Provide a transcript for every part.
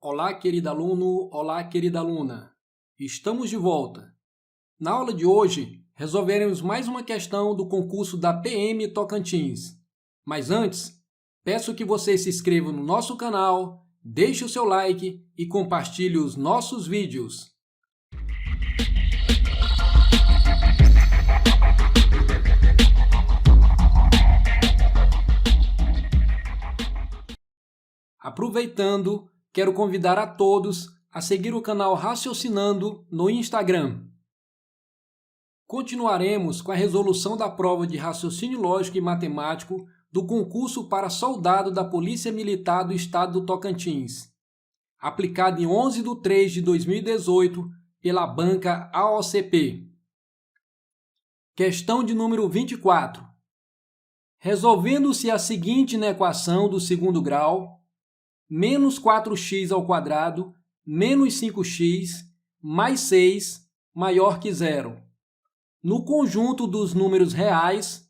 Olá, querido aluno, olá, querida aluna. Estamos de volta. Na aula de hoje, resolveremos mais uma questão do concurso da PM Tocantins. Mas antes, peço que você se inscreva no nosso canal, deixe o seu like e compartilhe os nossos vídeos. Aproveitando, quero convidar a todos a seguir o canal Raciocinando no Instagram. Continuaremos com a resolução da prova de raciocínio lógico e matemático do concurso para soldado da Polícia Militar do Estado do Tocantins, aplicado em 11 de 3 de 2018 pela banca AOCP. Questão de número 24. Resolvendo-se a seguinte inequação do segundo grau, menos 4x ao quadrado menos 5x mais 6 maior que zero. No conjunto dos números reais,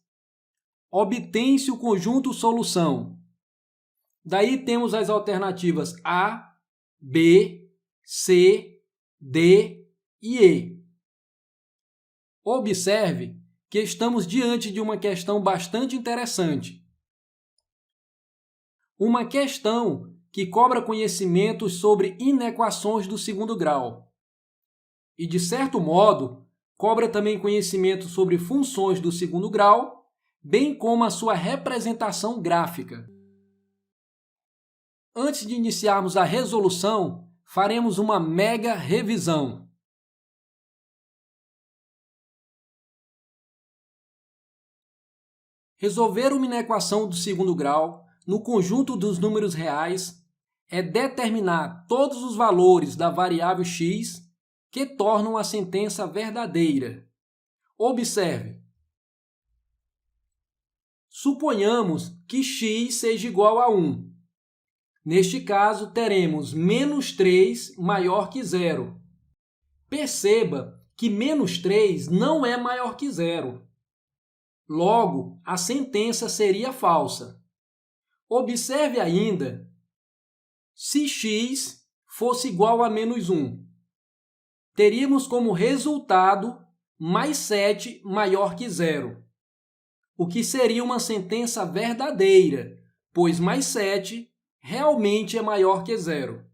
obtém-se o conjunto solução. Daí temos as alternativas A, B, C, D e E. Observe que estamos diante de uma questão bastante interessante. Uma questão que cobra conhecimentos sobre inequações do segundo grau. E, de certo modo, cobra também conhecimento sobre funções do segundo grau, bem como a sua representação gráfica. Antes de iniciarmos a resolução, faremos uma mega revisão. Resolver uma inequação do segundo grau no conjunto dos números reais é determinar todos os valores da variável x que tornam a sentença verdadeira. Observe. Suponhamos que x seja igual a 1. Neste caso, teremos menos 3 maior que zero. Perceba que menos 3 não é maior que zero. Logo, a sentença seria falsa. Observe ainda, se x fosse igual a menos 1, teríamos como resultado mais 7 maior que zero, o que seria uma sentença verdadeira, pois mais 7 realmente é maior que zero.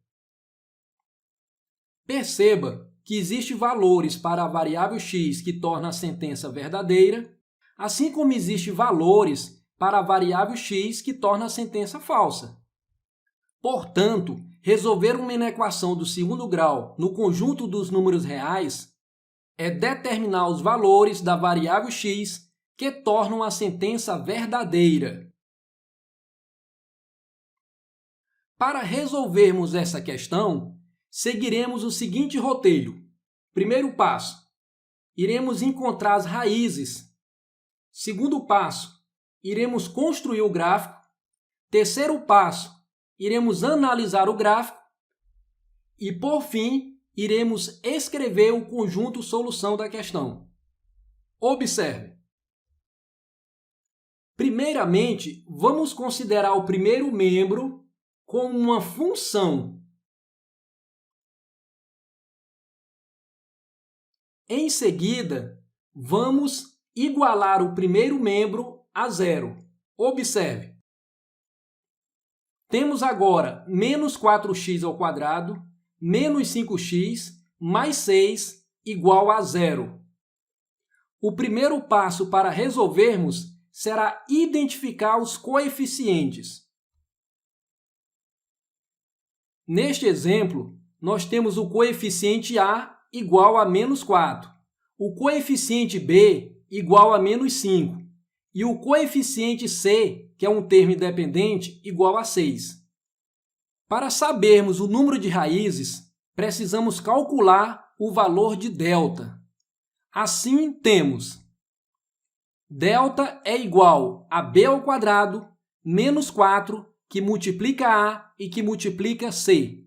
Perceba que existem valores para a variável x que torna a sentença verdadeira, assim como existem valores para a variável x que torna a sentença falsa. Portanto, resolver uma inequação do segundo grau no conjunto dos números reais é determinar os valores da variável x que tornam a sentença verdadeira. Para resolvermos essa questão, seguiremos o seguinte roteiro. Primeiro passo, iremos encontrar as raízes. Segundo passo, iremos construir o gráfico. Terceiro passo, iremos analisar o gráfico. E, por fim, iremos escrever o conjunto solução da questão. Observe. Primeiramente, vamos considerar o primeiro membro como uma função. Em seguida, vamos igualar o primeiro membro a zero. Observe. Temos agora menos 4x ao quadrado menos 5x mais 6 igual a zero. O primeiro passo para resolvermos será identificar os coeficientes. Neste exemplo, nós temos o coeficiente A igual a menos 4, o coeficiente B igual a menos 5 e o coeficiente C, que é um termo independente, igual a 6. Para sabermos o número de raízes, precisamos calcular o valor de delta. Assim, temos delta é igual a b ao quadrado menos 4, que multiplica A e que multiplica C.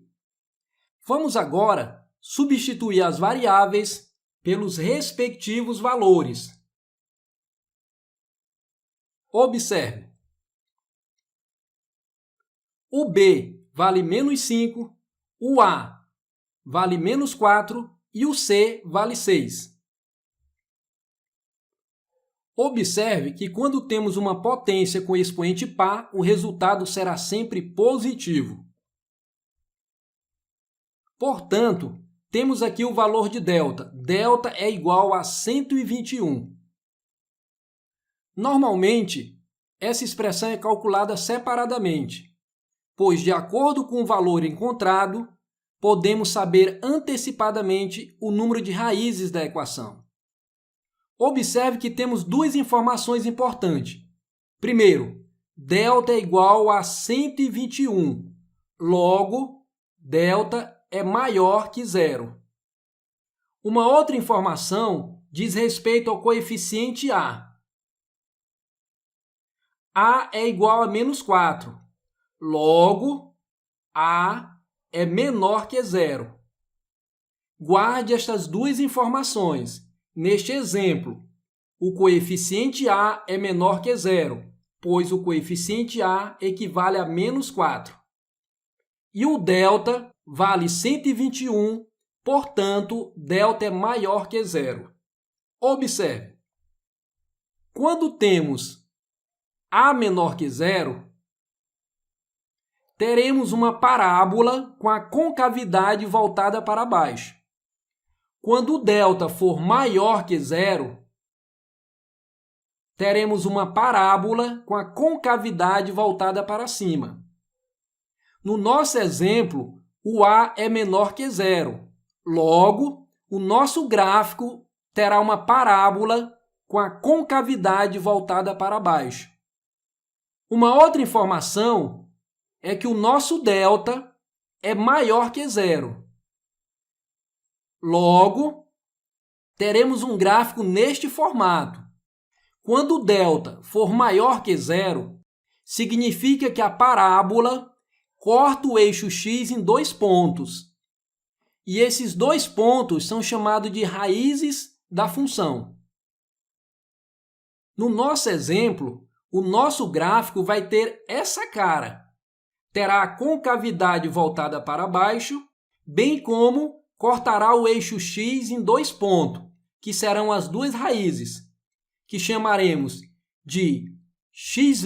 Vamos agora substituir as variáveis pelos respectivos valores. Observe. O B vale menos 5 O A vale menos 4 e o C vale 6. Observe que quando temos uma potência com expoente par, o resultado será sempre positivo. Portanto, temos aqui o valor de delta. Delta é igual a 121. Normalmente, essa expressão é calculada separadamente, pois, de acordo com o valor encontrado, podemos saber antecipadamente o número de raízes da equação. Observe que temos duas informações importantes. Primeiro, delta é igual a 121. Logo, delta é maior que zero. Uma outra informação diz respeito ao coeficiente A. A é igual a menos 4. Logo, A é menor que zero. Guarde estas duas informações. Neste exemplo, o coeficiente A é menor que zero, pois o coeficiente A equivale a menos 4. E o delta vale 121, portanto, delta é maior que zero. Observe, quando temos A menor que zero, teremos uma parábola com a concavidade voltada para baixo. Quando o delta for maior que zero, teremos uma parábola com a concavidade voltada para cima. No nosso exemplo, o A é menor que zero. Logo, o nosso gráfico terá uma parábola com a concavidade voltada para baixo. Uma outra informação é que o nosso delta é maior que zero. Logo, teremos um gráfico neste formato. Quando o delta for maior que zero, significa que a parábola corta o eixo x em dois pontos. E esses dois pontos são chamados de raízes da função. No nosso exemplo, o nosso gráfico vai ter essa cara. Terá a concavidade voltada para baixo, bem como cortará o eixo x em dois pontos, que serão as duas raízes, que chamaremos de x'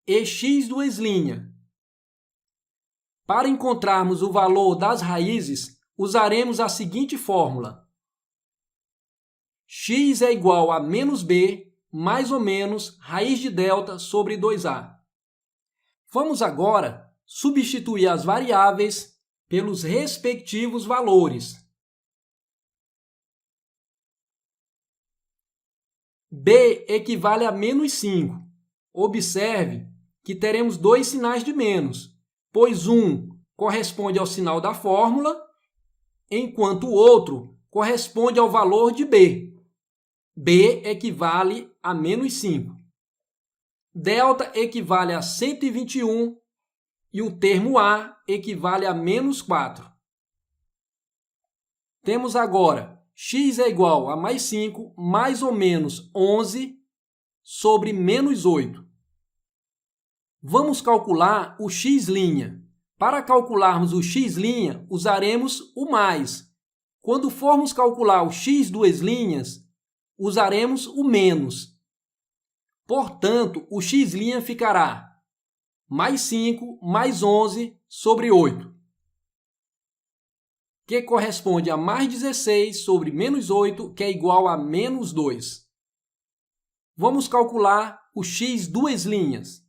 e x'. Para encontrarmos o valor das raízes, usaremos a seguinte fórmula. X é igual a menos b, mais ou menos, raiz de delta sobre 2a. Vamos agora substituir as variáveis pelos respectivos valores. B equivale a menos 5. Observe que teremos dois sinais de menos, pois um corresponde ao sinal da fórmula, enquanto o outro corresponde ao valor de B. B equivale a menos 5. Delta equivale a 121 e o termo A equivale a menos 4. Temos agora x é igual a mais 5, mais ou menos 11, sobre menos 8. Vamos calcular o x'. Para calcularmos o x', usaremos o mais. Quando formos calcular o x duas linhas, usaremos o menos. Portanto, o x' ficará mais 5 mais 11 sobre 8, que corresponde a mais 16 sobre menos 8, que é igual a menos 2. Vamos calcular o x duas linhas.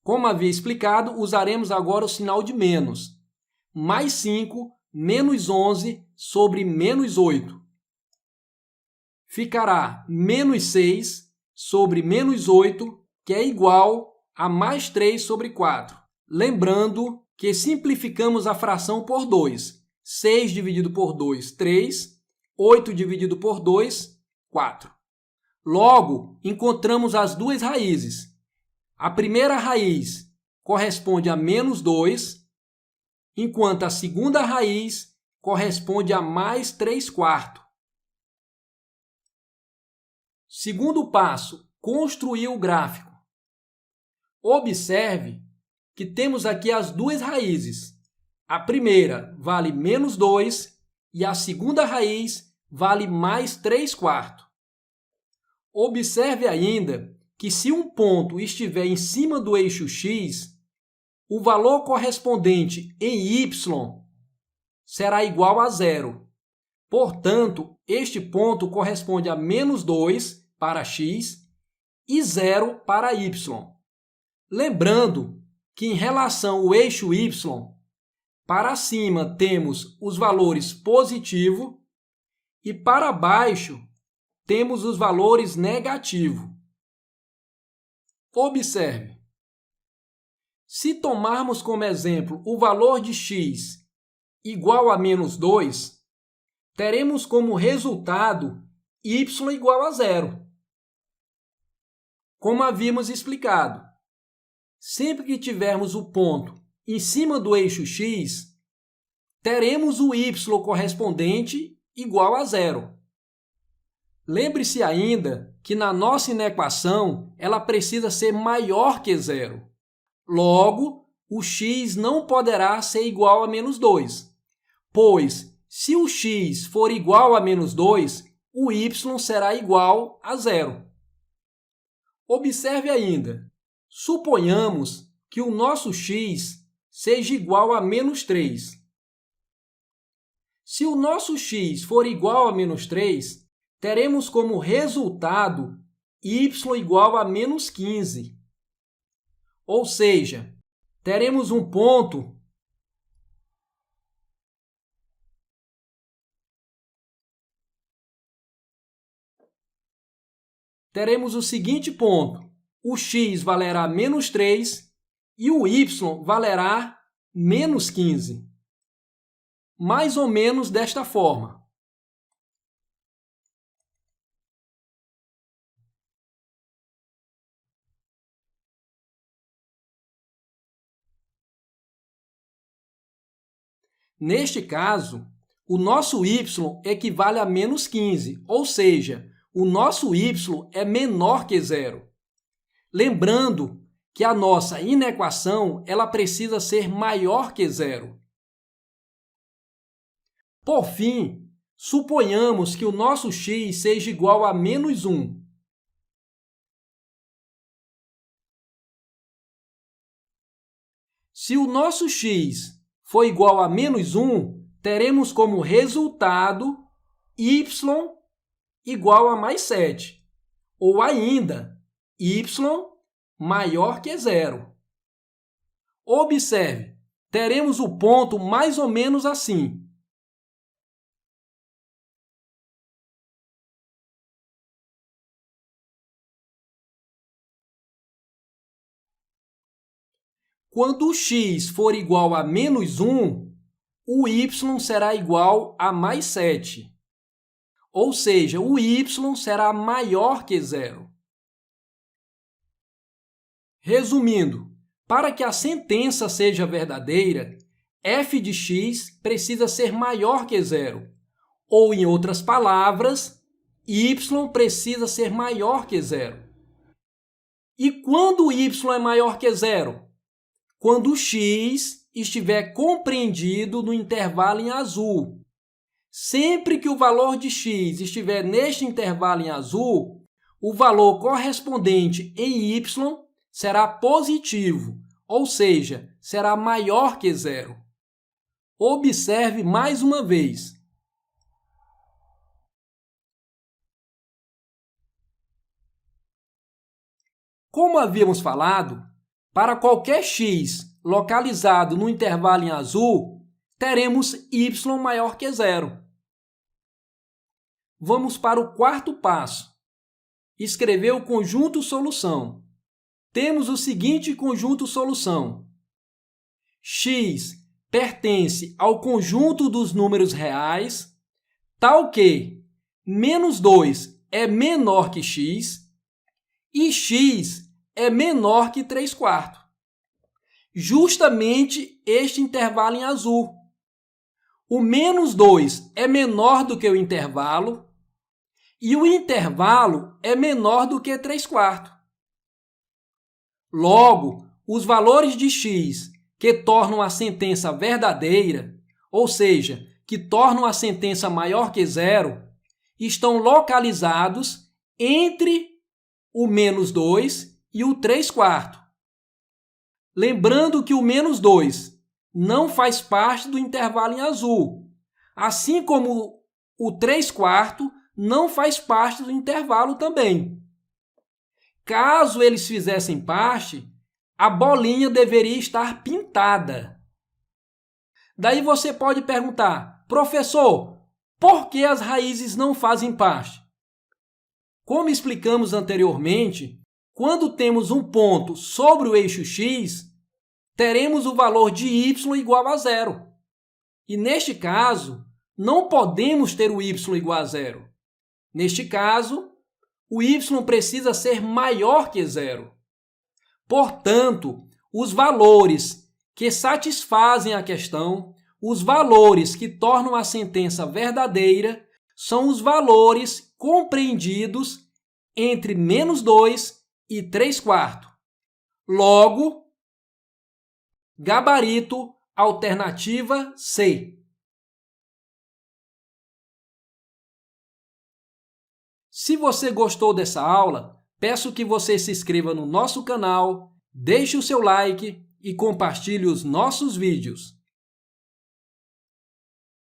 Como havia explicado, usaremos agora o sinal de menos. Mais 5 menos 11 sobre menos 8. Ficará menos 6 sobre menos 8, que é igual a mais 3 sobre 4. Lembrando que simplificamos a fração por 2. 6 dividido por 2, 3. 8 dividido por 2, 4. Logo, encontramos as duas raízes. A primeira raiz corresponde a menos 2, enquanto a segunda raiz corresponde a mais 3/4. Segundo passo, construir o gráfico. Observe que temos aqui as duas raízes. A primeira vale menos 2 e a segunda raiz vale mais 3/4. Observe ainda que se um ponto estiver em cima do eixo x, o valor correspondente em y será igual a 0. Portanto, este ponto corresponde a menos 2 para x e 0 para y. Lembrando que em relação ao eixo y, para cima temos os valores positivo e para baixo temos os valores negativo. Observe. Se tomarmos como exemplo o valor de x igual a menos 2, teremos como resultado y igual a 0. Como havíamos explicado, sempre que tivermos o ponto em cima do eixo x, teremos o y correspondente igual a 0. Lembre-se ainda que na nossa inequação ela precisa ser maior que 0. Logo, o x não poderá ser igual a menos 2, pois se o x for igual a menos 2, o y será igual a 0. Observe ainda, suponhamos que o nosso x seja igual a menos 3. Se o nosso x for igual a menos 3, teremos como resultado y igual a menos 15. Ou seja, teremos um ponto teremos o seguinte ponto: o x valerá menos 3 e o y valerá menos 15. Mais ou menos desta forma. Neste caso, o nosso y equivale a menos 15, ou seja, o nosso y é menor que 0. Lembrando que a nossa inequação ela precisa ser maior que 0. Por fim, suponhamos que o nosso x seja igual a menos 1. Se o nosso x for igual a menos 1, teremos como resultado y igual a mais 7, ou ainda y maior que 0. Observe, teremos o ponto mais ou menos assim. Quando o x for igual a menos 1, o y será igual a mais 7. Ou seja, o y será maior que 0. Resumindo, para que a sentença seja verdadeira, f de x precisa ser maior que 0. Ou, em outras palavras, y precisa ser maior que 0. E quando o y é maior que 0? Quando o x estiver compreendido no intervalo em azul. Sempre que o valor de x estiver neste intervalo em azul, o valor correspondente em y será positivo, ou seja, será maior que 0. Observe mais uma vez. Como havíamos falado, para qualquer x localizado no intervalo em azul, teremos y maior que 0. Vamos para o quarto passo. Escrever o conjunto solução. Temos o seguinte conjunto solução. X pertence ao conjunto dos números reais, tal que menos 2 é menor que x e x é menor que 3/4. Justamente este intervalo em azul. O menos 2 é menor do que o intervalo e o intervalo é menor do que 3/4. Logo, os valores de x que tornam a sentença verdadeira, ou seja, que tornam a sentença maior que zero, estão localizados entre o menos 2 e o 3/4. Lembrando que o menos 2 não faz parte do intervalo em azul, assim como o 3/4 não faz parte do intervalo também. Caso eles fizessem parte, a bolinha deveria estar pintada. Daí você pode perguntar, professor, por que as raízes não fazem parte? Como explicamos anteriormente, quando temos um ponto sobre o eixo x, teremos o valor de y igual a zero. E neste caso, não podemos ter o y igual a zero. Neste caso, o y precisa ser maior que zero. Portanto, os valores que satisfazem a questão, os valores que tornam a sentença verdadeira, são os valores compreendidos entre menos 2 e 3/4. Logo, gabarito, alternativa C. Se você gostou dessa aula, peço que você se inscreva no nosso canal, deixe o seu like e compartilhe os nossos vídeos.